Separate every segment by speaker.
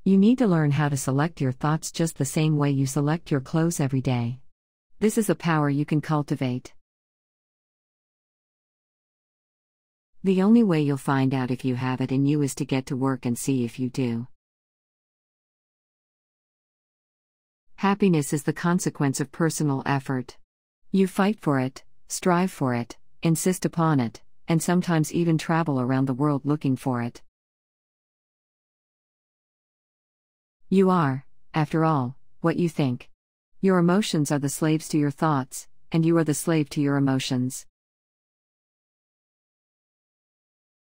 Speaker 1: You need to learn how to select your thoughts just the same way you select your clothes every day. This is a power you can cultivate. The only way you'll find out if you have it in you is to get to work and see if you do. Happiness is the consequence of personal effort. You fight for it, strive for it, insist upon it, and sometimes even travel around the world looking for it. You are, after all, what you think. Your emotions are the slaves to your thoughts, and you are the slave to your emotions.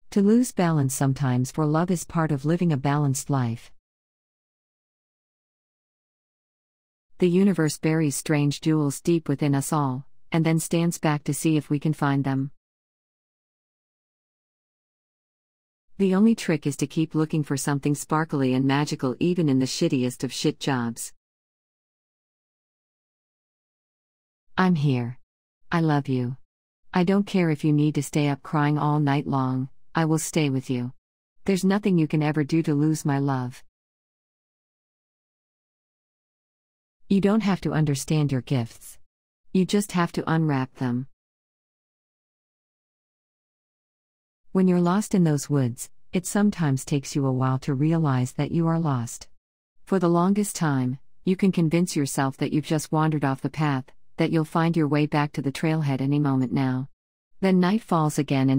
Speaker 1: To lose balance sometimes for love is part of living a balanced life. The universe buries strange jewels deep within us all, and then stands back to see if we can find them. The only trick is to keep looking for something sparkly and magical even in the shittiest of shit jobs. I'm here. I love you. I don't care if you need to stay up crying all night long, I will stay with you. There's nothing you can ever do to lose my love. You don't have to understand your gifts. You just have to unwrap them. When you're lost in those woods, it sometimes takes you a while to realize that you are lost. For the longest time, you can convince yourself that you've just wandered off the path, that you'll find your way back to the trailhead any moment now. Then night falls again,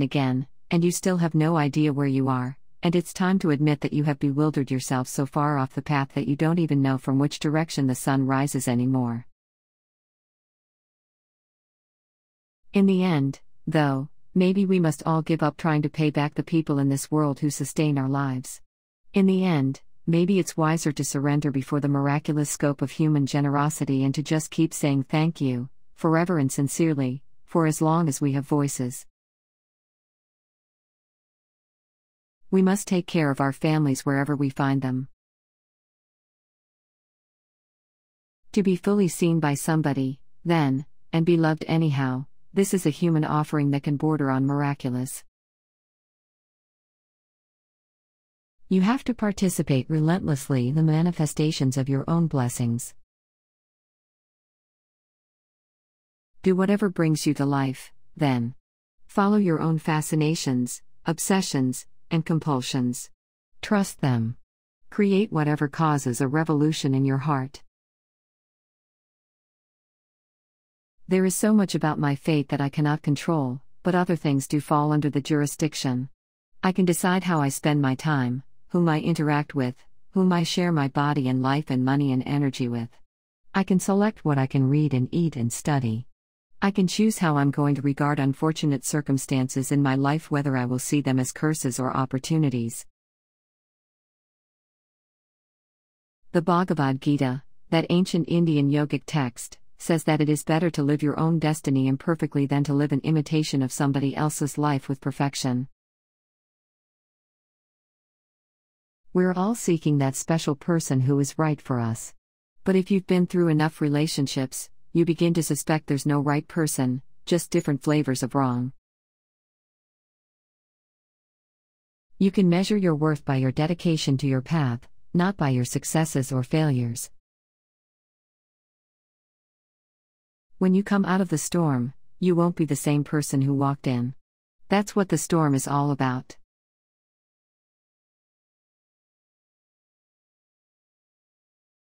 Speaker 1: and you still have no idea where you are, and it's time to admit that you have bewildered yourself so far off the path that you don't even know from which direction the sun rises anymore. In the end, though, maybe we must all give up trying to pay back the people in this world who sustain our lives. In the end, maybe it's wiser to surrender before the miraculous scope of human generosity and to just keep saying thank you, forever and sincerely, for as long as we have voices. We must take care of our families wherever we find them. To be fully seen by somebody, then, and be loved anyhow, this is a human offering that can border on miraculous. You have to participate relentlessly in the manifestations of your own blessings. Do whatever brings you to life, then. Follow your own fascinations, obsessions, and compulsions. Trust them. Create whatever causes a revolution in your heart. There is so much about my fate that I cannot control, but other things do fall under the jurisdiction. I can decide how I spend my time, whom I interact with, whom I share my body and life and money and energy with. I can select what I can read and eat and study. I can choose how I'm going to regard unfortunate circumstances in my life, whether I will see them as curses or opportunities. The Bhagavad Gita, that ancient Indian yogic text, says that it is better to live your own destiny imperfectly than to live an imitation of somebody else's life with perfection. We're all seeking that special person who is right for us. But if you've been through enough relationships, you begin to suspect there's no right person, just different flavors of wrong. You can measure your worth by your dedication to your path, not by your successes or failures. When you come out of the storm, you won't be the same person who walked in. That's what the storm is all about.